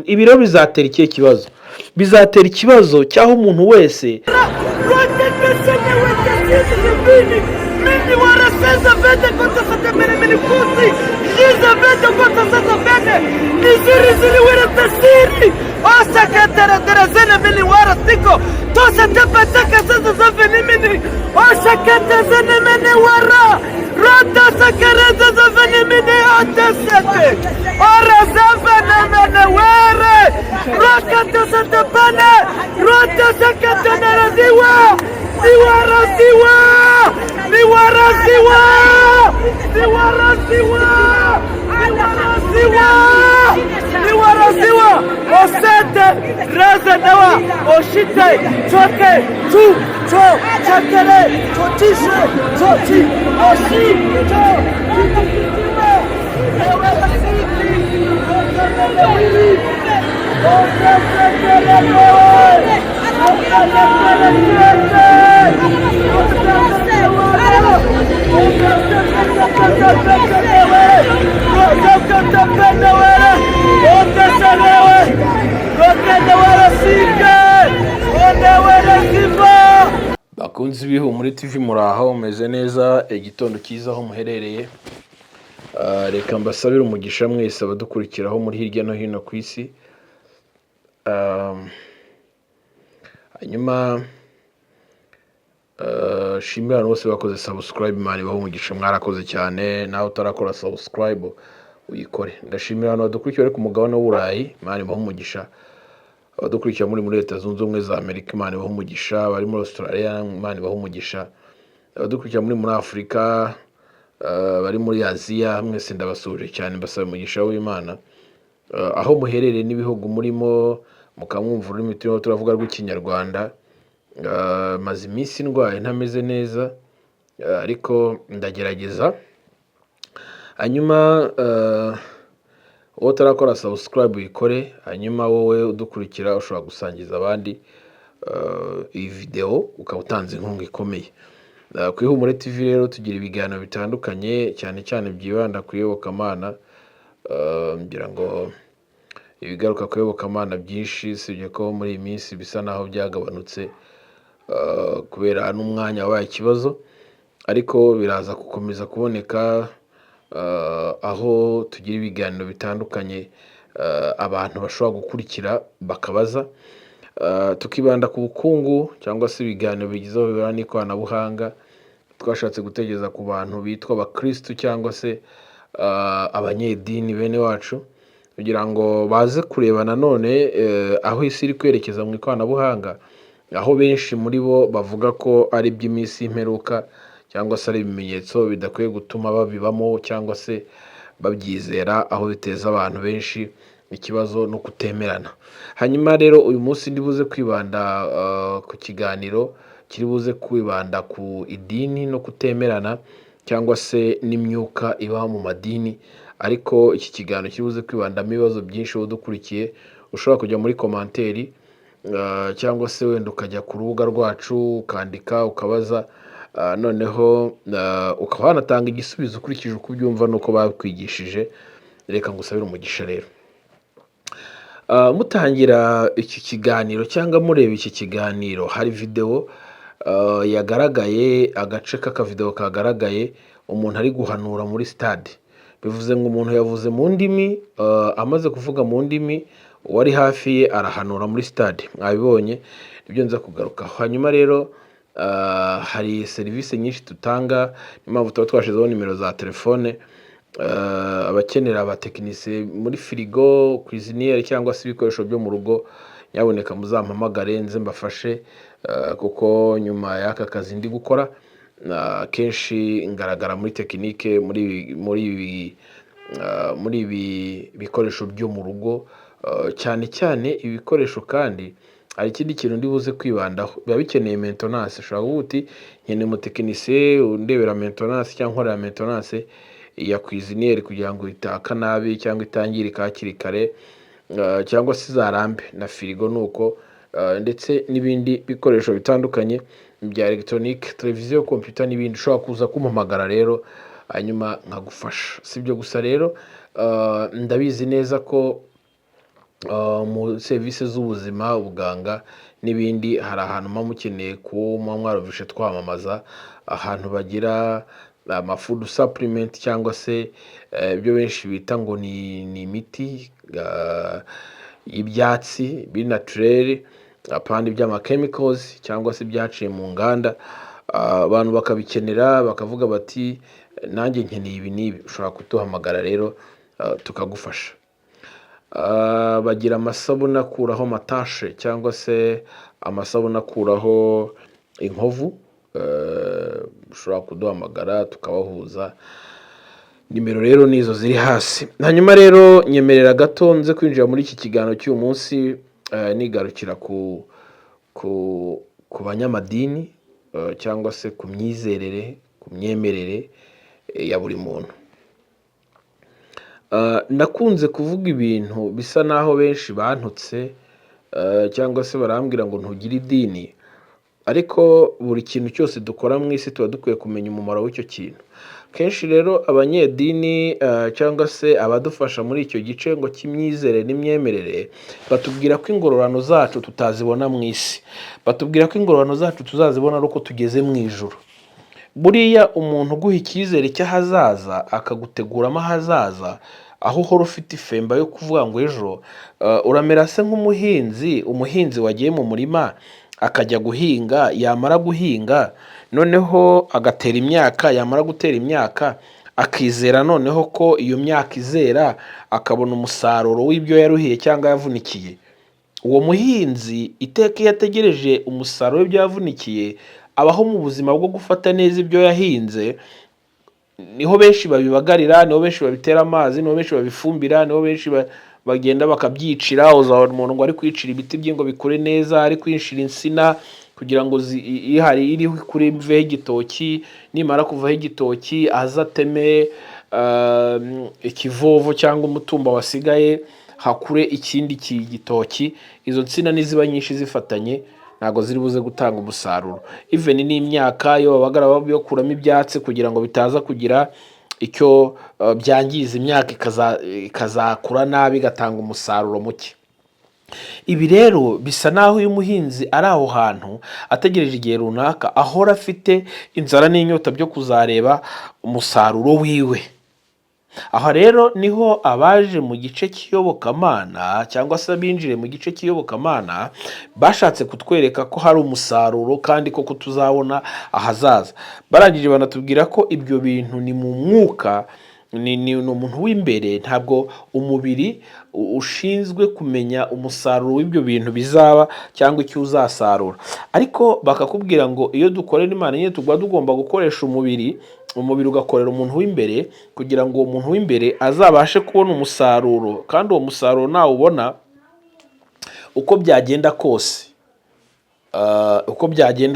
ibiro bizatera ikihe kibazo? Bizatera ikibazo cy'aho umuntu wese Mimi waraseza vete kota sate mene mene kuti Jiza vete kota sate vete Niziri ziri wira tasiri Osa katara tara zene mini wara tiko Tosa tepa teka sasa zafini mini Osa kata zene mene wara Rota sakareza zafini mini ata sete Ora zafene mene were Roka tosa tepane Rota sakata nara diwa Diwara diwa Niwarasiwa! Niwarasiwa! Niwarasiwa! Niwarasiwa! Osete! Raza dawa! Oshite! Choke! Chu! Cho! Chakere! Chotishe! Choti! Oshi! Cho! Chikikikime! Ewasiki! Okanekele! Okanekele! bakunzi b'Ihumure TV muraho meze neza, igitondo cyiza aho muherereye. Reka mbasabire umugisha mwese abadukurikiraho muri hirya no hino ku isi. Hanyuma shimira abantu bose bakoze subscribe, Imana ibahe umugisha, mwarakoze cyane. Nawe utarakora subscribe uyikore. Ndashimira abantu badukurikira bari ku mugabane w'Uburayi, Imana ibahe umugisha. Abadukurikira muri Leta Zunze Ubumwe za Amerika, Imana ibahe umugisha. Bari muri Australia, Imana ibahe umugisha. Abadukurikira muri Afrika, bari muri Aziya, mwese ndabasuje cyane, mbasaba umugisha w'Imana. Aho muherereye n'ibihugu murimo mukamwumva ururimi turimo turavuga rw'ikinyarwanda. Maze iminsi ndwaye ntameze neza, ariko ndagerageza. Hanyuma wowe utarakora subscribe uyikore. Hanyuma wowe udukurikira ushobora gusangiza abandi iyi video, ukaba utanze inkunga ikomeye. Ku Ihumure TV rero tugira ibiganiro bitandukanye, cyane cyane byibanda ku iyobokamana. Ngira ngo ibigaruka ku iyobokamana byinshi, sibye ko muri iyi minsi bisa naho byagabanutse kubera n'umwanya wabaye ikibazo, ariko biraza gukomeza kuboneka aho tugira ibiganiro bitandukanye abantu bashobora gukurikira bakabaza. Tukibanda ku bukungu cyangwa se ibiganiro bigizeho bibana n'ikoranabuhanga. Twashatse gutegereza ku bantu bitwa abakristu cyangwa se abanyedini bene wacu, kugira ngo baze kureba nanone aho isi iri kwerekeza mu ikoranabuhanga, aho benshi muri bo bavuga ko ari iby'iminsi y'imperuka cyangwa se ari ibimenyetso bidakwiye gutuma babibamo cyangwa se babyizera, aho biteza abantu benshi ikibazo no kutemerana. Hanyuma rero uyu munsi ndibuze kwibanda ku kiganiro kiri buze kwibanda ku idini no kutemerana cyangwa se n'imyuka iba mu madini. Ariko iki kiganiro kiri buze kwibandamo ibibazo byinshi. Udukurikiye ushobora kujya muri komanteri cyangwa se wenda ukajya ku rubuga rwacu ukandika ukabaza, noneho ukaba wanatanga igisubizo ukurikije uko ubyumva n'uko bakwigishije. Reka ngusabire umugisha rero. Mutangira iki kiganiro cyangwa mureba iki kiganiro, hari video yagaragaye, agace k'akavideo kagaragaye umuntu ari guhanura muri stade. Bivuze ngo umuntu yavuze mu ndimi, amaze kuvuga mu ndimi uwari hafi ye arahanura muri stade. Mwabibonye, nibyo nza kugarukaho. Hanyuma rero hari serivisi nyinshi dutanga, impamvu tuba twashizeho nimero za telefone. Abakenera abatekinisiye muri firigo, cuisiniere cyangwa se ibikoresho byo mu rugo, nyaboneka muzampamagare nze mbafashe, kuko nyuma y'aka kazi ndi gukora kenshi ngaragara muri tekinike, muri ibi bikoresho byo mu rugo, cyane cyane ibikoresho. Kandi hari ikindi kintu ndi buze kwibandaho, biba bikeneye maintenance. Ushobora kuvuga uti nkeneye umutekinisiye undebera maintenance cyangwa nkorera maintenance ya cuisiniere kugira ngo itaka nabi cyangwa itangirika hakiri kare, cyangwa se zarambe na firigo nuko, ndetse n'ibindi bikoresho bitandukanye bya electronique, televiziyo, computer n'ibindi. Ushobora kuza kumpamagara rero hanyuma nkagufasha. Sibyo gusa rero, ndabizi neza ko mu serivisi z'ubuzima, ubuganga n'ibindi. Hari ahantu muba mukeneye kuba mwarumvishe twamamaza, ahantu bagira food supplement cyangwa se ibyo benshi bita ngo ni imiti y'ibyatsi biri naturel, apana iby'ama-chemicals cyangwa se ibyaciye mu nganda. Abantu bakabikenera bakavuga bati nanjye nkeneye ibi n'ibi, ushobora kuduhamagara rero tukagufasha. Bagira amasabune akuraho amatashe cyangwa se amasabune akuraho inkovu, ushobora kuduhamagara tukabahuza. Nimero rero nizo ziri hasi. Hanyuma rero nyemerera gato nze kwinjira muri iki kiganiro cy'uyu munsi, nigarukira ku banyamadini cyangwa se ku myizerere, ku myemerere ya buri muntu. Nakunze kuvuga ibintu bisa naho benshi bantutse cyangwa se barambwira ngo ntugire idini, ariko buri kintu cyose dukora mu isi tuba dukwiye kumenya umumaro w'icyo kintu. Kenshi rero abanyedini cyangwa se abadufasha muri icyo gice ngo cy'imyizerere n'imyemerere batubwira ko ingororano zacu tutazibona mu isi, batubwira ko ingororano zacu tuzazibona ari uko tugeze mu ijuru. Buriya umuntu uguha icyizere cy'ahazaza akaguteguramo ahazaza, aho uhora ufite ifemba yo kuvuga ngo ejo, uramera se umuhinzi wagiye mu murima akajya guhinga, yamara guhinga noneho agatera imyaka, yamara gutera imyaka akizera noneho ko iyo myaka izera akabona umusaruro w'ibyo yaruhiye cyangwa yavunikiye. Uwo muhinzi iteka iyo ategereje umusaruro w'ibyo yavunikiye, abaho mu buzima bwo gufata neza ibyo yahinze. Niho benshi babibagarira, niho benshi babitera amazi, niho benshi babifumbira, niho benshi bagenda bakabyicira. Uzabona umuntu ngo ari kwicira ibiti bye ngo bikure neza, ari kwicira insina kugira ngo ihari iri kuri iveho igitoki, nimara kuvaho igitoki azateme ikivovo cyangwa umutumba wasigaye hakure ikindi gitoki. Izo nsina niziba nyinshi zifatanye ntabwo ziri buze gutanga umusaruro. Even n'imyaka iyo babagara bakuramo ibyatsi kugira ngo bitaza kugira icyo byangiza imyaka, ikazakura nabi, igatanga umusaruro muke. Ibi rero bisa naho uyu muhinzi ari aho hantu ategereje igihe runaka, ahora afite inzara n'inyota byo kuzareba umusaruro wiwe. Aha rero niho abaje mu gice cy'iyobokamana cyangwa se abinjire mu gice cy'iyobokamana bashatse kutwereka ko hari umusaruro kandi koko tuzabona ahazaza. Barangije banatubwira ko ibyo bintu ni mu mwuka, ni umuntu w'imbere, ntabwo umubiri ushinzwe kumenya umusaruro w'ibyo bintu bizaba cyangwa icyo uzasarura. Ariko bakakubwira ngo iyo dukorera Imana nyine tuba tugomba gukoresha umubiri ugakorera umuntu w'imbere kugira ngo uwo muntu w'imbere azabashe kubona umusaruro. Kandi uwo musaruro nawubona uko byagenda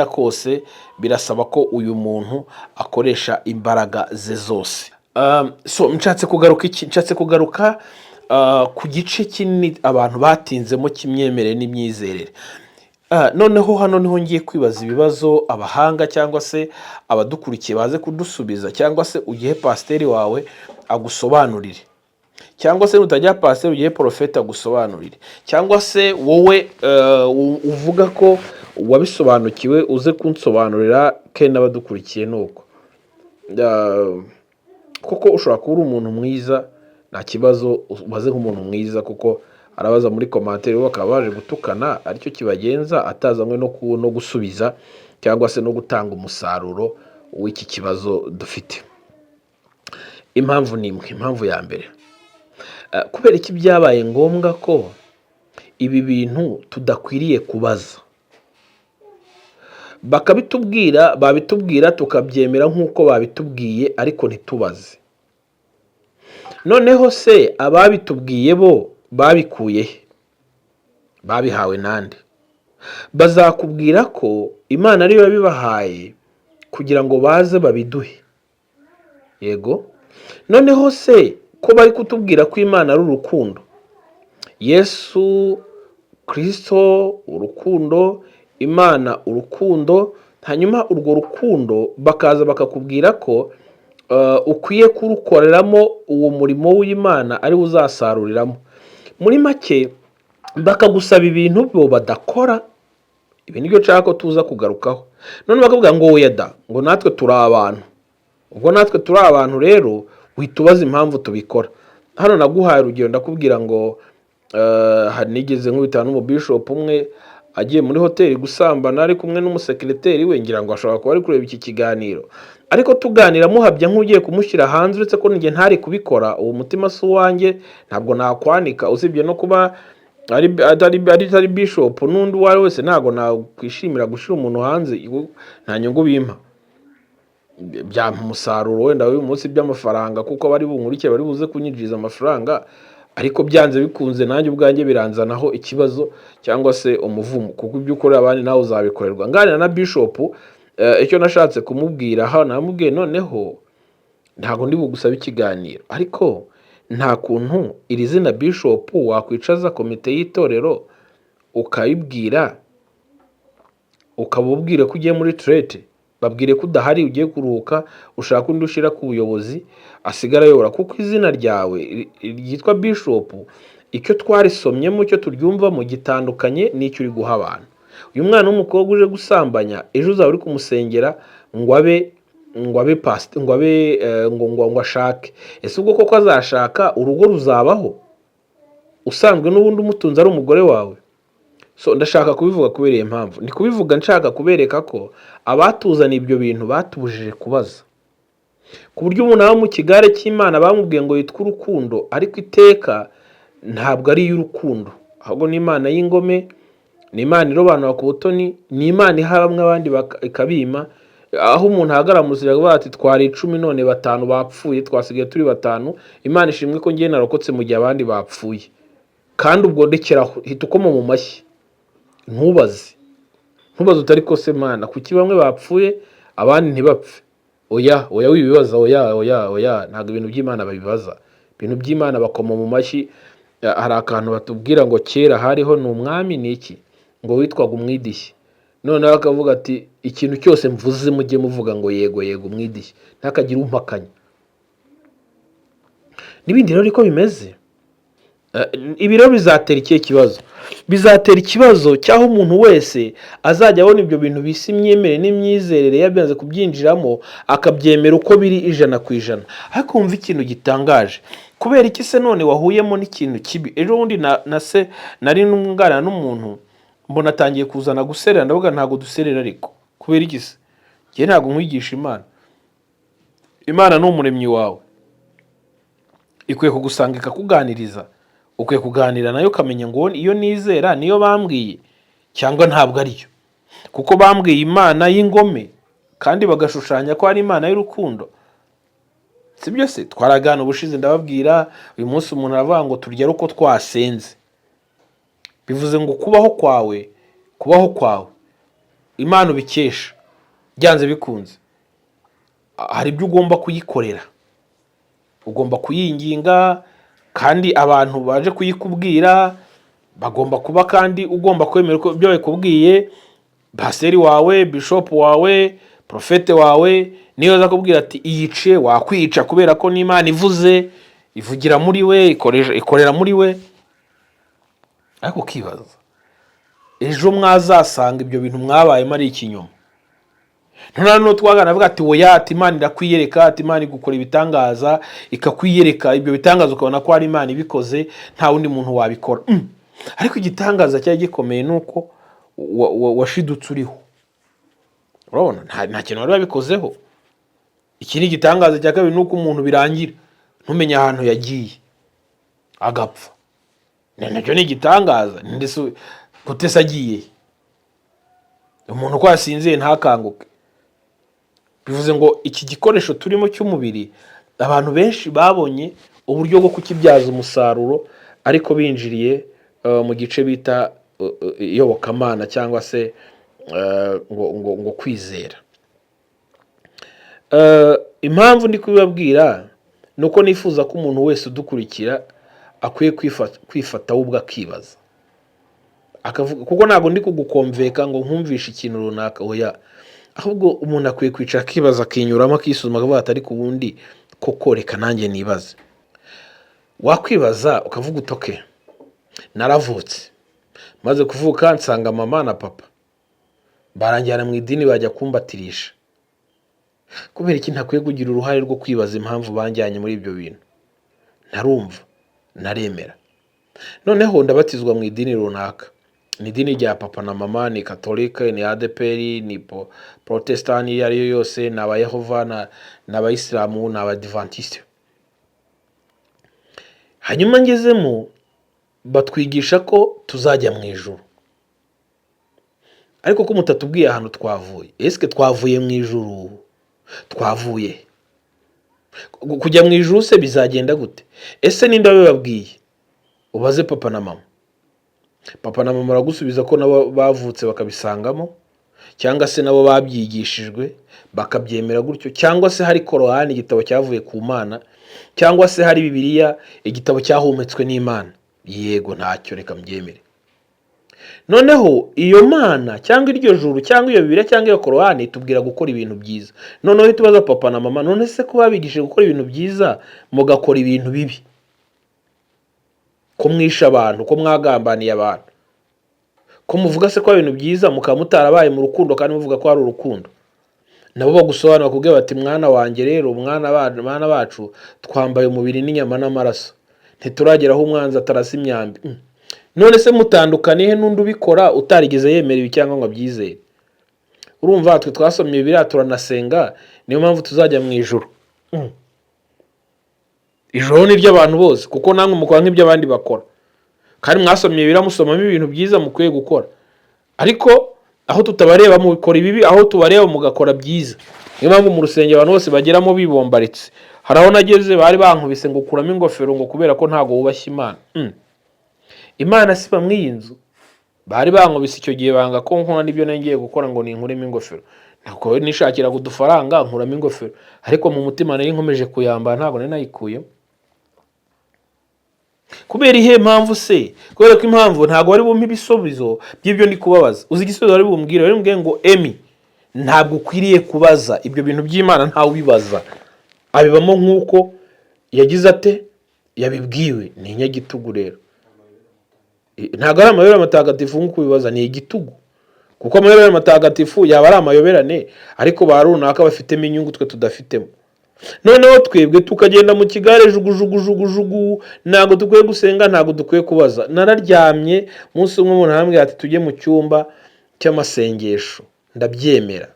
kose birasaba ko uyu muntu akoresha imbaraga ze zose. Nshatse kugaruka ku gice kinini abantu batinzemo cy'imyemerere n'imyizerere. Noneho hano niho ngiye kwibaza ibibazo abahanga cyangwa se abadukurikiye baze kudusubiza, cyangwa se ugihe pasiteri wawe agusobanurire, cyangwa se nutajya pasiteri ugihe porofeti agusobanurire, cyangwa se wowe uvuga ko wabisobanukiwe uze kunsobanurira kandi n'abadukurikiye nuko. Kuko ushobora kuba uri umuntu mwiza, nta kibazo ubaze nk'umuntu mwiza, kuko arabaza muri komantere bakaba baje gutukana, aricyo kibagenza, atazanywe no gusubiza cyangwa se no gutanga umusaruro w'iki kibazo dufite. Impamvu ni imwe, impamvu ya mbere, kubera iki byabaye ngombwa ko ibi bintu tudakwiriye kubaza. Babitubwira tukabyemera nk'uko babitubwiye, ariko ntitubaze. Noneho se ababitubwiye bo babikuye he? Babihawe nande? Bazakubwira ko Imana ariyo yabibahaye kugira ngo baze babiduhe. Yego. Noneho se ko bari kutubwira ko Imana ari urukundo, Yesu Kristo urukundo, Imana urukundo, hanyuma urwo rukundo bakaza bakakubwira ko ukwiye kurukoreramo uwo murimo w'Imana ari uzasaruriramo. Muri make bakagusaba ibintu bo badakora. Ibi nibyo nshaka ko tuza kugarukaho. None bakavuga ngo oya da, ngo natwe turi abantu. Ubwo natwe turi abantu rero witubaza impamvu tubikora. Hano naguhaye urugero ndakubwira ngo nigeze nkubitana n'umubishop umwe agiye muri hoteli gusambana ari kumwe n'umusekreteri we, ngira ngo ashobora kuba ari kureba iki kiganiro, ariko tuganira muhabya nk'ugiye kumushyira hanze, uretse ko nige ntari kubikora. Uwo mutima si uwanjye, ntabwo nakwanika, usibye no kuba ari bishop n'undi uwo ari wese, ntabwo nakwishimira gushyira umuntu hanze, nta nyungu bimpa, byampa umusaruro wenda w'uyu munsi by'amafaranga, kuko bari bunkurikire bari buze kunyinjiriza amafaranga, ariko byanze bikunze nanjye ubwanjye biranzanaho ikibazo cyangwa se umuvumo, kuko ibyo ukorera abandi nawe uzabikorerwa. Nganira na bishop, icyo nashatse kumubwira hano, namubwiye noneho ntabwo ndi bugusaba ikiganiro, ariko nta kuntu iri zina bishop wakwicaza komite y'itorero ukayibwira, ukabubwira ko ugiye muri traite, babwire ko udahari ugiye kuruhuka, ushaka undi ushyira ku buyobozi asigara ayobora, kuko izina ryawe ryitwa bishop, icyo twarisomyemo, icyo turyumvamo gitandukanye n'icyo uri guha abantu. Uyu mwana w'umukobwa uje gusambanya, ejo uzaba uri kumusengera ngo abe pastor, ngo ashake. Ese ubwo koko azashaka, urugo ruzabaho usanzwe n'ubundi umutunzi ari umugore wawe? So ndashaka kubivuga kubera iyo mpamvu, ndi kubivuga nshaka kubereka ko abatuzana ibyo bintu batubujije kubaza, ku buryo umuntu aba mu kigare cy'Imana bamubwiye ngo yitwa urukundo, ariko iteka ntabwo ari iy'urukundo, ahubwo ni Imana y'ingome, ni Imana irobanura ku butoni, ni Imana iha bamwe abandi ikabima. Aho umuntu ahagarara mu nzira avuga ati twari 10 none 5 bapfuye, twasigaye turi 5, Imana ishimwe ko ngiye narokotse mu gihe abandi bapfuye. Kandi ubwo ndekeraho, hita ukoma mu mashyi, ntubaze utari ko se Mana kuki bamwe bapfuye abandi ntibapfe? Oya wibibaza, oya, ntabwo ibintu by'Imana babibaza. Ibintu by'Imana bakoma mu mashyi. Hari akantu batubwira ngo kera hariho n'umwami niki ngo witwaga umwidishyi, none bakavuga ati ikintu cyose mvuze mujye muvuga ngo yego umwidishyi, ntakagira umpakanya. N'ibindi rero niko bimeze. Ibi rero bizatera ikihe kibazo? Bizatera ikibazo cyaho umuntu wese azajya abona ibyo bintu bisi imyemerere n'imyizerere yabyanze kubyinjiramo, akabyemera uko biri 100%. Ariko wumva ikintu gitangaje, kubera iki se none wahuyemo n'ikintu kibi? Ejo bundi nari n'umungana n'umuntu, mbona atangiye kuzana guserera, ndavuga ntago duserera, ariko kubera iki se? Ngiye ntago nkwigisha Imana. Imana ni umuremyi wawe, ikwiye kugusanga ikakuganiriza, ukwiye kuganira nayo ukamenya ngo iyo nizera niyo bambwiye cyangwa ntabwo ariyo, kuko bambwiye Imana y'ingome kandi bagashushanya ko ari Imana y'urukundo. Sibyo se? Twaragana ubushize ndababwira, uyu munsi umuntu aravuga ngo turya uko twasenze. Bivuze ngo kubaho kwawe Imana ubikesha, byanze bikunze hari ibyo ugomba kuyikorera, ugomba kuyinginga, kandi abantu baje kuyikubwira bagomba kuba, kandi ugomba kwemera ko ibyo bakubwiye paseri wawe, bishop wawe, profete wawe niyo zakubwira ati iyice, wakwica kubera ko n'Imana ivuze, ivugira muri we, ikorera muri we. Ariko ukibaza, ejo mwazasanga ibyo bintu mwabayemo ari ikinyoma. None twagana avuga ati oya, ati Imana irakwiyereka, ati Imana igukora ibitangaza, ikakwiyereka ibyo bitangaza ukabona ko ari Imana ibikoze, nta wundi muntu wabikora. Ariko igitangaza cyari gikomeye nuko washidutse uriho. Urabona nta kintu wari wabikozeho. Iki ni igitangaza cya kabiri, nuko umuntu birangira ntumenye ahantu yagiye agapfa. Nacyo ni igitangaza. Ndetse gutesa agiye umuntu ko yasinziye ntakanguke. Bivuze ngo iki gikoresho turimo cy'umubiri, abantu benshi babonye uburyo bwo kukibyaza umusaruro, ariko binjiriye mu gice bita iyobokamana cyangwa se ngo kwizera. Impamvu ndi kubibabwira nuko nifuza ko umuntu wese udukurikira akwiye kwifata ubwo akibaza, akavuga, kuko ntabwo ndi kugukomveka ngo nkumvishe ikintu runaka, oya, ahubwo umuntu akwiye kwicara akibaza, akinyuramo, akisuzuma, akavuga ati ariko ubundi koko reka nanjye nibaze. Wakwibaza ukavuga utoke, naravutse maze kuvuka nsanga mama na papa baranjyana mu idini bajya kumbatirisha. Kubera iki ntakwiye kugira uruhare rwo kwibaza impamvu banjyanye muri ibyo bintu? Ntarumva, naremera. Noneho ndabatizwa mu idini runaka. Ni idini rya papa na mama, ni katolika, ni ADPR, ni protestant, iyo ari yo yose, ni abayehova, ni abayisilamu, ni abadivantiste. Hanyuma ngezemo batwigisha ko tuzajya mu ijuru. Ariko ko mutatubwiye ahantu twavuye. Eske twavuye mu ijuru? Twavuye kujya mu ijuru se bizagenda gute? Ese ninde wabibabwiye? Ubaze papa na mama. Papa na mama baragusubiza ko nabo bavutse bakabisangamo, cyangwa se nabo babyigishijwe bakabyemera gutyo, cyangwa se hari Korani, igitabo cyavuye ku Mana, cyangwa se hari Bibiliya, igitabo cyahumetswe n'Imana. Yego, ntacyo, reka mbyemere. Noneho iyo Mana cyangwa iryo juru cyangwa iyo Bibiliya cyangwa iyo Korani tubwira gukora ibintu byiza. Noneho tubaza papa na mama, none se ko babigishije gukora ibintu byiza mugakora ibintu bibi? Ko mwisha abantu, ko mwagambaniye abantu, ko muvuga se ko ibintu byiza mukaba mutarabaye mu rukundo kandi muvuga ko ari urukundo? Nabo bagusobanura kubwira bati mwana wanjye rero, mwana bacu twambaye umubiri n'inyama n'amaraso, ntiturageraho umwanzi atarasa imyambi. None se mutandukaniye n'undi ubikora utarigeze yemera ibi cyangwa ngo abyizere? Urumva twe twasomye Bibiliya turanasenga, niyo mpamvu tuzajya mu ijuru. Ijuru ni ry'abantu bose, kuko namwe mukora nk'ibyo abandi bakora, kandi mwasomye Bibiliya musomamo ibintu byiza mukwiye gukora. Ariko aho tutabareba mubikora ibibi, aho tubareba mugakora byiza. Niyo mpamvu mu rusengero abantu bose bageramo bibombaritse. Hari aho nageze bari bankubise ngo kuramo ingofero ngo kubera ko ntago wubashye Imana. Imana si bamwe iyi nzu. Bari bankubise icyo gihe banga ko nkora n'ibyo ngiye gukora ngo ninkuremo ingofero. Nako nishakira kudufaranga nkuramo ingofero, ariko mu mutima nari nkomeje kuyamba, ntago nari nayikuyemo. Kubera ihe mpamvu se? Kubera ko impamvu ntago bari bumpe ibisubizo by'ibyo ndi kubabaza. Uzi igisubizo bari bumbwire? Bari bumbwire ngo Emi, ntabwo ukwiriye kubaza ibyo bintu by'Imana, ntawe ubibaza. Abibamo nk'uko yagize ate yabibwiwe. Ni inyagitugu rero. Ntago ari amayobera matagatifu nk'uko ubibaza, ni igitugu. Kuko amayobera matagatifu yaba ari amayoberane, ariko ba runaka bafitemo inyungu twe tudafitemo. Noneho twebwe tukagenda mu kigare jugu, ntago dukwiye gusenga, ntago dukwiye kubaza. Nararyamye munsi umwe umuntu arambwira ati tujye mu cyumba cy'amasengesho, ndabyemera.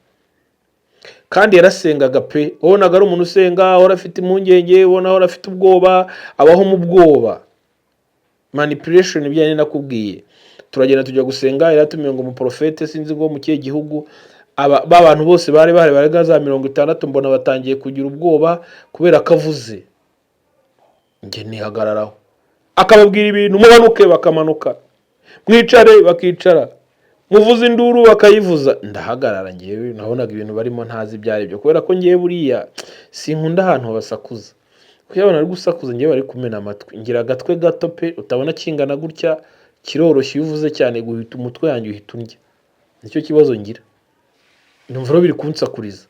Kandi yarasengaga pe, wabonaga ari umuntu usenga, ahora afite impungenge, ubona ahora afite ubwoba, abaho mu bwoba. Manipulation ibyo nakubwiye. Turagenda tujya gusenga, yaratumiye ngo umuprofete sinzi ngo mu kihe gihugu, abantu bose bari za 60 mbona batangiye kugira ubwoba kubera kavuze. Nge nihagararaho, akababwira ibintu, mubanuke bakamanuka, mwicare bakicara, muvuze induru bakayivuza. Ndahagarara ngewe, nabonaga ibintu barimo ntazi byari byo, kubera ko ngewe buriya sinkunda ahantu basakuza. Kuyabona ari gusakuza ngewe bari kumena amatwi. Ngira agatwe gato pe, utabona kingana gutya, kiroroshye uvuze cyane guhita umutwe yanjye uhita undya. Nicyo kibazo ngira. Numva ro biri kunsakuriza.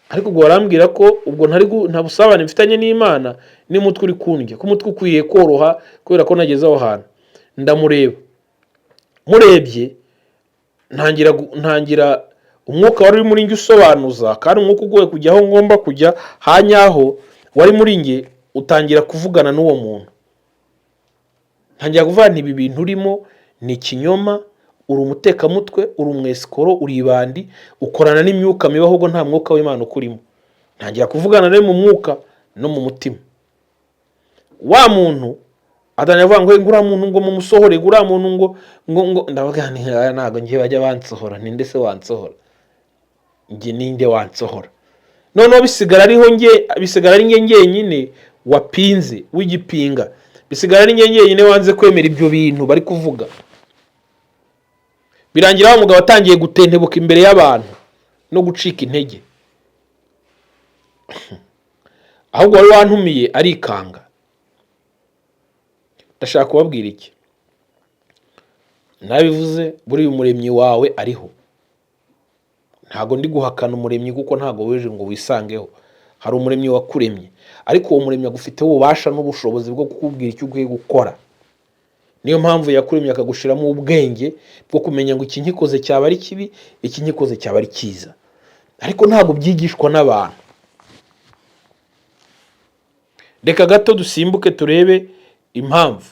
Ariko ubwo barambwira ko ubwo nta busabane mfitanye n'Imana, ni mutwe uri kundya, ko mutwe ukwiye koroha kubera ko nageze aho hantu. Ndamureba. Murebye ntangira umwuka wari muri nge usobanuza, kandi umwuka ugoye kujya aho ngomba kujya hanyaho wari muri nge, utangira kuvugana n'uwo muntu. Ntangira kuvuga nti ibi bintu urimo ni ikinyoma, uri umutekamutwe, uri umwesikoro, uri ibandi, ukorana n'imyuka mibi, ahubwo nta mwuka w'Imana ukurimo. Ntangira kuvugana nawe mu mwuka no mu mutima. Wa muntu atanyavuga ngo ngura muntu ngo mumusohore, gura muntu ngo ndavuga nti ntago ngiye bajya bansohora. Ninde se wansohora? Nge ninde wansohora? Noneho bisigara ari nge ngenyine wapinze w'igipinga. Bisigara ari nge ngenyine wanze kwemera ibyo bintu bari kuvuga. Birangira wa mugabo atangiye gutentebuka imbere y'abantu no gucika intege. Ahubwo wari wantumiye arikanga. Ndashaka kubabwira iki? Nabivuze buri umuremyi wawe ariho. Ntago ndi guhakana umuremyi kuko ntago weje ngo wisangeho. Hari umuremyi wakuremye, ariko uwo muremyi agufiteho ububasha n'ubushobozi bwo kukubwira icyo ugiye gukora. niyo mpamvu yakuremye akagushiramo ubwenge bwo kumenya ngo iki nkikoze cyaba ari kibi, iki nkikoze cyaba ari cyiza, ariko ntabwo byigishwa n'abantu. Reka gato dusimbuke turebe impamvu.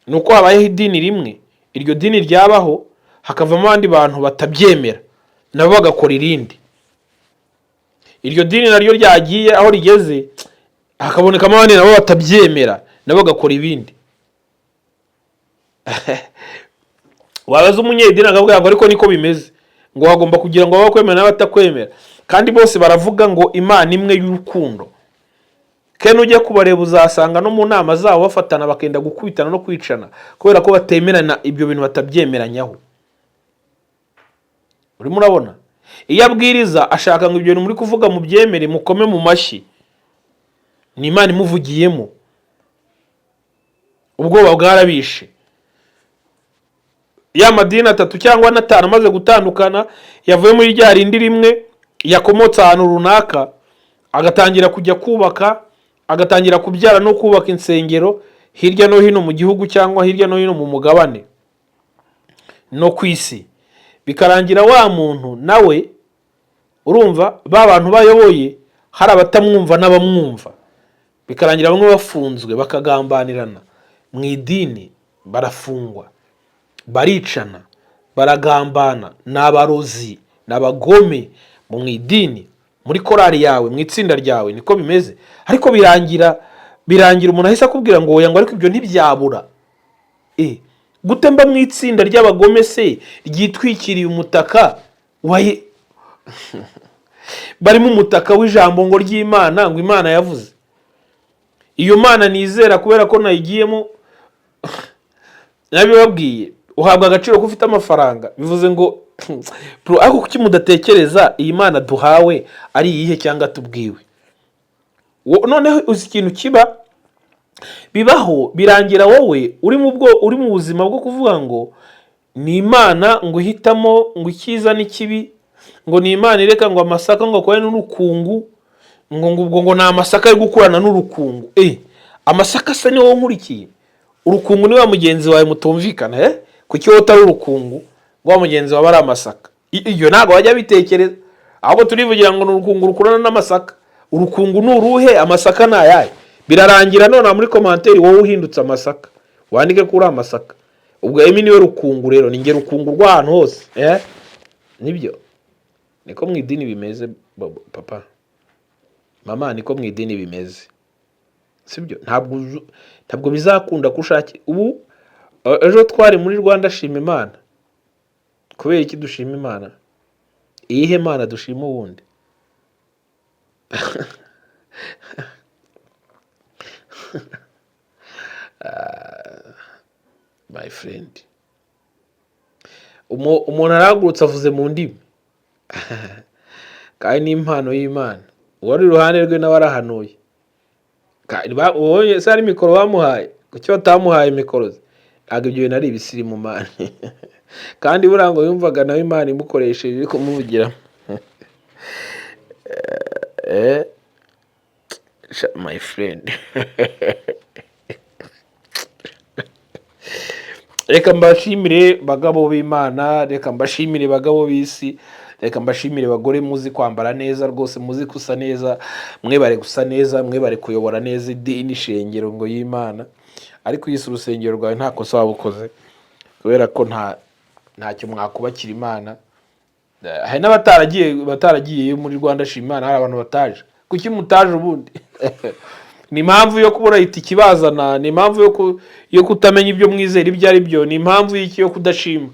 Nuko habayeho idini rimwe, iryo dini ryabaho hakavamo abandi bantu batabyemera nabo bagakora irindi. Iryo dini naryo ryagiye aho rigeze hakabonekamo abandi nabo batabyemera nabo bagakora ibindi. Wabaza umunyedini akavuga ngo ariko niko bimeze, ngo hagomba kugira ngo abakwemera n'abatakwemera, kandi bose baravuga ngo Imana imwe y'urukundo. Kene ujya kubareba uzasanga no mu nama zabo bafatana bakenda gukubitana no kwicana kubera ko batemerana ibyo bintu batabyemeranyaho. Urimo urabona? Iyo abwiriza ashaka ngo ibyo bintu muri kuvuga mu byemere mukome mu mashyi, ni Imana imuvugiyemo, ubwoba bwarabishe. Ya madini 3 cyangwa 5 amaze gutandukana, yavuye muri rya rindi rimwe, yakomotse ahantu runaka, agatangira kujya kubaka, agatangira kubyara no kubaka insengero hirya no hino mu gihugu cyangwa hirya no hino mu mugabane no kwisi. Bikarangira wa muntu nawe, urumva, ba bantu bayoboye hari abatamwumva n'abamwumva, bikarangira bamwe bafunzwe bakagambanirana mu idini, barafungwa, baricana, baragambana, n'abarozi, n'abagome mu idini, muri korari yawe, mu itsinda ryawe, niko bimeze. Ariko birangira umuntu ahise akubwira ngo oya, ngo ariko ibyo ntibyabura. Gute mba mu itsinda ry'abagome se ryitwikiriye umutaka barimo umutaka w'ijambo ngo ry'Imana, ngo Imana yavuze. Iyo Mana nizera kubera ko nayigiyemo, nabibabwiye, uhabwa agaciro ko ufite amafaranga. Bivuze ngo ariko kuki mudatekereza iyi Mana duhawe ari iyihe cyangwa tubwiwe? Noneho uzi ikintu kiba bibaho, birangira wowe uri mu buzima bwo kuvuga ngo ni Imana ngo uhitamo ngo icyiza n'ikibi, ngo ni Imana ireka ngo amasaka ngo akore n'urukungu, ngo ni amasaka yo gukurana n'urukungu. Amasaka se ni wowe nkurikiye? Urukungu ni wa mugenzi wawe mutumvikana, kuki wowe utari urukungu ngo wa mugenzi wawe ari amasaka? Iyo ntabwo wajya bitekereza, ahubwo turivugira ngo ni urukungu rukurana n'amasaka. Urukungu ni uruhe? Amasaka ni ayahe? Birarangira none muri komanteri wowe uhindutse amasaka, wandike kuri amasaka. Ubwo Emi niwe rukungu rero, ninge rukungu rw'ahantu hose. Nibyo, niko mu idini bimeze papa, mama, niko mu idini bimeze, sibyo? Ntabwo bizakunda kushaka. Ubu ejo twari muri Rwanda shima Imana. Kubera iki dushima Imana? Iyihe Mana dushima ubundi? My friend, umuntu aragurutse avuze mu ndimi kandi ni impano y'Imana. Uwari iruhande rwe nawe arahanuye. Wowe se ari mikoro bamuhaye, kuki batamuhaye mikoro? Ntabwo ibyo bintu ari ibisirimu Mana. Kandi burango yumvaga nawe Imana imukoresheje iri kumuvugira. My friend. Reka mbashimire bagabo b'Imana, reka mbashimire bagabo b'isi, reka mbashimire bagore muzi kwambara neza rwose, muzi kusa neza, mwe bare gusa neza, mwe bare kuyobora neza idini shengero ngo y'Imana. Ariko yise urusengero rwawe nta kosa wabukoze, kubera ko ntacyo mwakubakira Imana. Hari n'abataragiye muri Rwanda shima Imana, hari abantu bataje. Kuki mutaje ubundi? Ni impamvu yo kubura ikibazana, ni impamvu yo kutamenya ibyo mwizera ibyo ari byo, ni impamvu y'iki yo kudashima.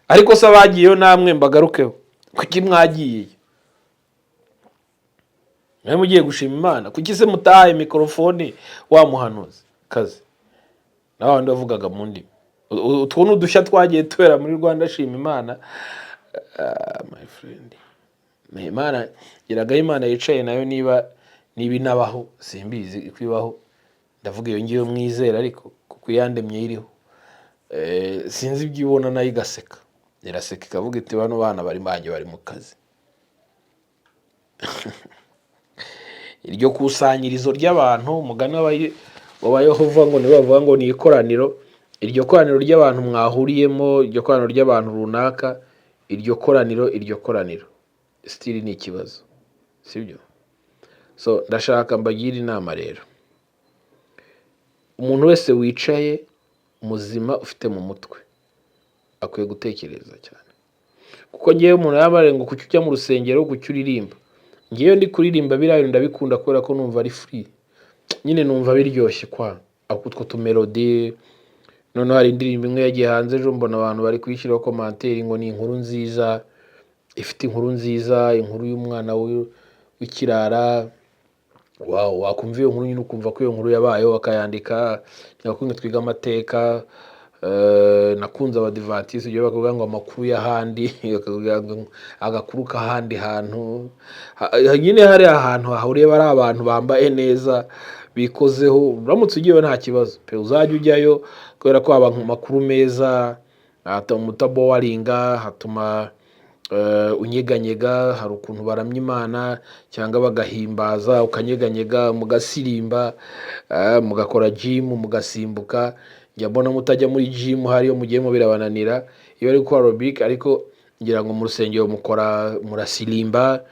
Ariko se abagiyeyo namwe mbagarukeho, kuki mwagiye? Mwe mugiye gushima Imana, kuki se mutahaye mikrofone wa muhanuzi kazi n'abandi bavugaga mu ndimi? Utwo n'udushya twagiye tubera muri Rwanda shima Imana. My friend, Imana iraga Imana yicaye nayo niba inabaho simbizi ikwibaho, ndavuga iyo ngiyo mwizera, ariko kuko yandemye iriho. Sinzi ibyo ibona nayo igaseka, iraseka ikavuga iti bano bana bari mu kazi. Iryo kusanyirizo ry'abantu, umugani wa Yehova ngo nibavuga ngo ni ikoraniro, iryo koraniro ry'abantu mwahuriyemo, iryo koraniro ry'abantu runaka, iryo koraniro still ni ikibazo, sibyo? So ndashaka mbagira inama rero, umuntu wese wicaye muzima ufite mu mutwe akwiye gutekereza cyane, kuko ngewe umuntu yabare ngo kuki ujya mu rusengero, kuki uririmba. Ngewe ndi kuririmba biriya bintu ndabikunda kubera ko numva ari free, nyine numva biryoshye kwa utwo tumelody. None hari indirimbo imwe yagiye hanze ejo, mbona abantu bari kuyishyiraho commentaire ngo ni inkuru nziza, ifite inkuru nziza, inkuru y'umwana w'ikirara. Wow, wakumva iyo nkuru nyine ukumva ko iyo nkuru yabayeho, bakayandika. Nyakumwe twiga amateka, nakunze abadivantisi ibyo bakavuga ngo amakuru y'ahandi, agakuru k'ahandi hantu. Nyine hari ahantu hahuriye bari abantu bambaye neza bikozeho, uramutse ugiyeyo nta kibazo pe, uzajya ujyayo kubera ko haba amakuru meza, hatuma umutabowaringa, hatuma unyeganyega. Hari ukuntu baramya Imana cyangwa bagahimbaza, ukanyeganyega, mugasirimba, mugakora gym, mugasimbuka. Njya mbona mutajya muri gym hariyo mugiyemo birabananira, iyo ari gukora aerobic, ariko ngira ngo mu rusengero murasirimba.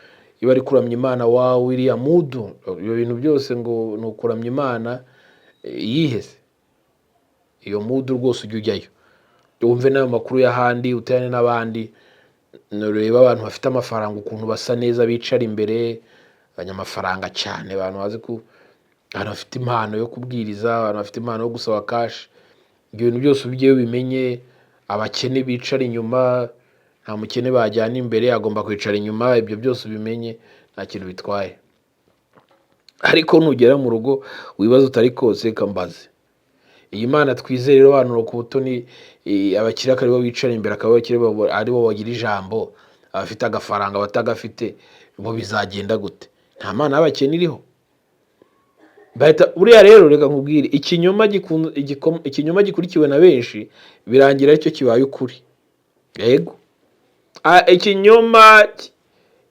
Iyo ari kuramya Imana, wawe iriya mudu, ibyo bintu byose ngo ni ukuramya Imana yihese. Iyo mudu rwose ujya ujyayo, wumve n'ayo makuru y'ahandi, uterane n'abandi. Nureba abantu bafite amafaranga ukuntu basa neza, bicara imbere, abanyamafaranga cyane, abantu bazi ko abantu bafite impano yo kubwiriza, abantu bafite impano yo gusaba cash. Ibyo bintu byose ubigiye bimenye. Abakene bicara inyuma, nta mukene bajyana imbere, agomba kwicara inyuma. Ibyo byose ubimenye, nta kintu bitwaye. Ariko nugera mu rugo wibaza utari kose kambaze, iyi Mana twizere rero abantu ku butoni, abakira karibo bicara imbere, akaba ari bo bagira ijambo, abafite agafaranga batagafite, bo bizagenda gute? Nta Mana y'abakene iriho. Buriya rero reka nkubwire, ikinyoma gikurikiwe na benshi birangira aricyo kibaye ukuri. Yego, ikinyoma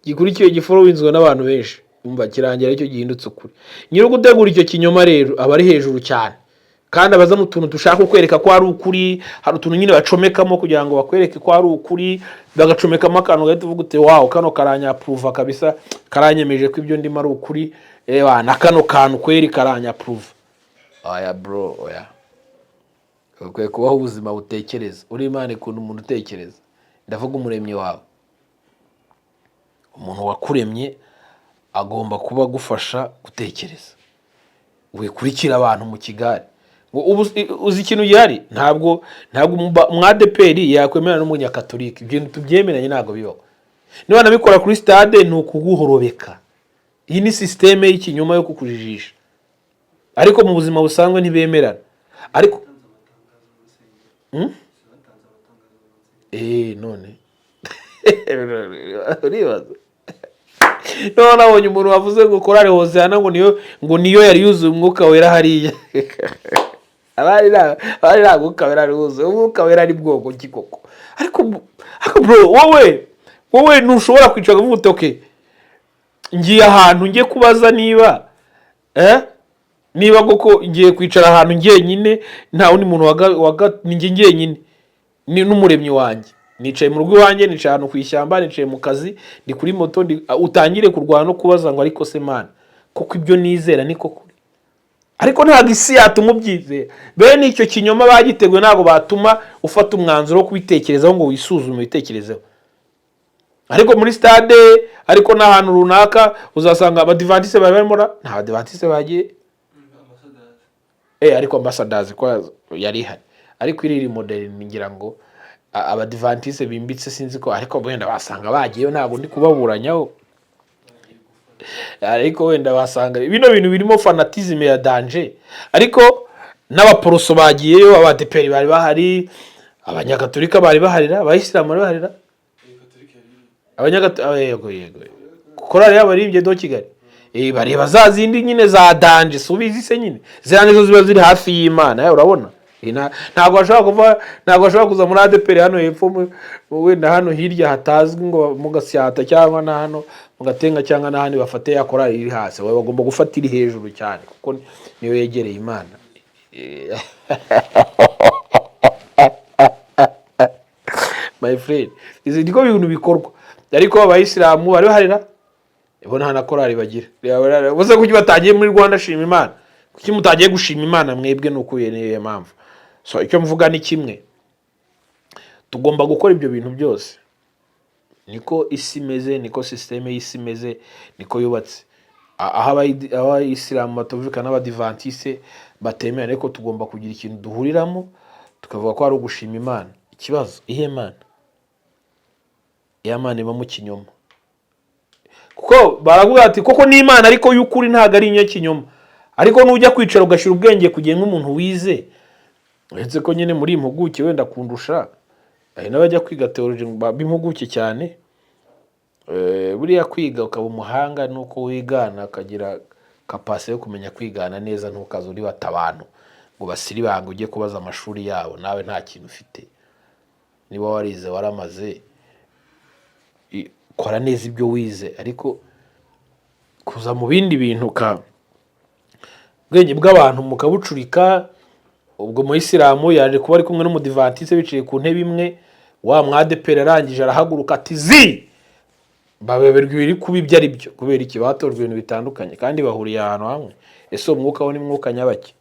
gikurikiwe gifolowinzwe n'abantu benshi, umva kirangira aricyo gihindutse ukuri. Nyiri gutegura icyo kinyoma rero aba ari hejuru cyane, kandi abaza mu tuntu dushaka kukwereka ko ari ukuri. Hari utuntu nyine bacomekamo kugira ngo bakwereke ko ari ukuri, bagacomekamo akantu gahita uvuga uti wow, kano karanyapprove kabisa, karanyemeje ko ibyo ndimo ari ukuri. Na kano kantu kweri karanyapprove. Oya bro, oya. Ukwiye kubaho ubuzima butekereza. Uri Imana ikunda umuntu utekereza. Ndavuga umuremyi wawe. Umuntu wakuremye agomba kuba gufasha gutekereza. Wikurikira abantu mu kigari. Uzi ikintu gihari, ntabwo umwadeperi yakwemerana n'umunyakatolika. Ibyo tubyemeranye ntabwo bibaho. Niba nabikora kuri stade ni ukuguhorobeka. Iyi ni systeme y'ikinyoma yo kukujijisha. Ariko mu buzima busanzwe ntibemerana. Ariko none uribaza. None nabonye umuntu wavuze ngo korale Hoziyana ngo niyo yari yuzuye umwuka wera hariya. Abari ntabwo umwuka wera ari wuzuye, umwuka wera ari bwoko ki koko? Ariko bro, wowe ntushobora kwicara uvuga uti okay, ngiye ahantu ngiye kubaza niba koko ngiye kwicara ahantu ngenyine, nta wundi muntu ngenyine, ni n'umuremyi wanjye. Nicaye mu rugo iwanjye, nicaye ahantu ku ishyamba, nicaye mu kazi, ndi kuri moto, utangire kurwana no kubaza ngo ariko se Mana, kuko ibyo nizera niko kuri. Ariko ntabwo isi yatuma ubyizera. Bene icyo kinyoma bagiteguye ntabwo batuma ufata umwanzuro wo kubitekerezaho ngo wisuzume ubitekerezeho. Ariko muri stade, ariko n'ahantu runaka uzasanga abadivantiste barimo, nta abadivantiste bagiye. Ariko ambassadors kwa yari hari. Ariko iri model ngira ngo abadivantiste bimbitse sinzi ko, ariko wenda basanga bagiyeyo, ntabwo ndi kubaburanyaho. Ariko wenda basanga bino bintu birimo fanatisme ya danger. Ariko n'abaporoso bagiyeyo, abadeperi bari bahari, abanyakatolika bari baharira, abayisilamu bari baharira. Yego korali y'abaririmbye do Kigali, bareba za zindi nyine za danger, subizi se nyine zira nizo ziba ziri hafi y'Imana. Urabona, ntabwo ashobora kuza muri ADPR hano hepfo, wenda hano hirya hatazwi ngo mu Gasyata cyangwa na hano mu Gatenga cyangwa n'ahandi bafate ya korali iri hasi. Wowe bagomba gufata iri hejuru cyane kuko niyo yegereye Imana. my friend. Izi ndiko ibintu bikorwa. Ariko abayisilamu bari baharira ebo nta na korali bagira. Bose kuki batagiye muri Rwanda shima Imana. Kuki mutagiye gushima Imana mwebwe nuko niyo mpamvu. So icyo mvuga ni kimwe. Tugomba gukora ibyo bintu byose. Niko isi imeze, niko systeme y'isi imeze, niko yubatse. Abayisilamu batavuka n'abadivantiste batemera, ariko tugomba kugira ikintu duhuriramo tukavuga ko ari ugushima Imana. Ikibazo ihe Imana. Ya Mana iba mu kinyoma. Kuko baravuga ati koko ni Imana ariko y'ukuri ntago ari inyo kinyoma. Ariko nujya kwicara ugashira ubwenge kugiye nk'umuntu wize. Uretse ko nyine muri impuguke wenda kundusha. N'abajya kwiga theology b'impuguke cyane. Buriya kwiga ukaba umuhanga nuko wigana akagira capacity yo kumenya kwigana neza ntukaza uri batabantu ngo basiri banga ujye kubaza amashuri yabo nawe nta kintu ufite. Niba warize waramaze kora neza ibyo wize, ariko kuza mu bindi bintu ka bwenge bw'abantu mukabucurika. Ubwo mu Isilamu yaje kuba ari kumwe n'umudivantiste biciye ku ntebe imwe, wa mwadepera arangije arahaguruka ati zi babeberwa ibiri kuba ibyo ari byo kubera iki batorwa ibintu bitandukanye kandi bahuriye ahantu hamwe. Ese umwuka wo ni mwuka nyabaki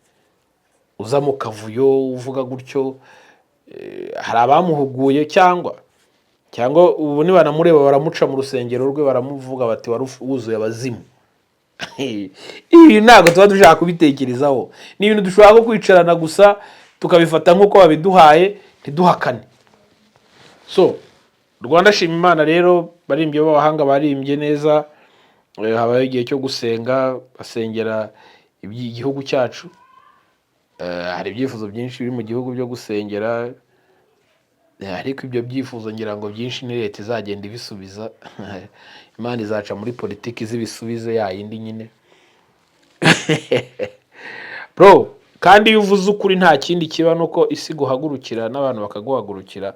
uza mu kavuyo uvuga gutyo? Hari abamuhuguye cyangwa ubu ni banamureba baramuca mu rusengero rwe baramuvuga bati waruzuye abazimu. Ibi ntago tuba dushaka kubitekerezaho, ni ibintu dushobora kwicarana gusa tukabifata nk'uko babiduhaye ntiduhakane. So Rwanda shima Imana rero barimbye b'abahanga barimbye neza. Habaye igihe cyo gusenga basengera igihugu cyacu. Hari ibyifuzo byinshi biri mu gihugu byo gusengera, ariko ibyo byifuzo ngira ngo byinshi ni leta izagenda ibisubiza. Imana izaca muri politiki zibisubize yayindi nyine. Bro, kandi iyo uvuze ukuri nta kindi kiba nuko isi guhagurukira n'abantu bakaguhagurukira,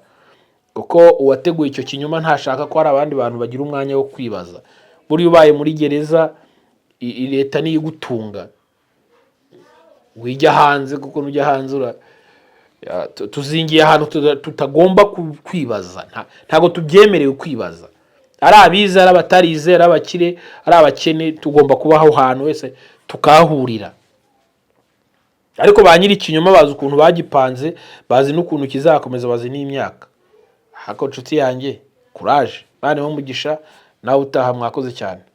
kuko uwateguye icyo kinyoma ntashaka ko hari abandi bantu bagira umwanya wo kwibaza. Buri ubaye muri gereza leta niyo igutunga. Wijya hanze kuko nujya hanze tuzingiye ahantu tutagomba kwibaza. Ntago tubyemerewe kwibaza. Ari abize, ari abatarize, ari abakire, ari abakene, tugomba kubaho ahantu wese tukahurira. Ariko ba nyiri ikinyoma bazi ukuntu bagipanze, bazi n'ukuntu kizakomeza, bazi n'imyaka. Hako nshuti yanjye courage, bane mu mugisha nawe utaha mwakoze cyane.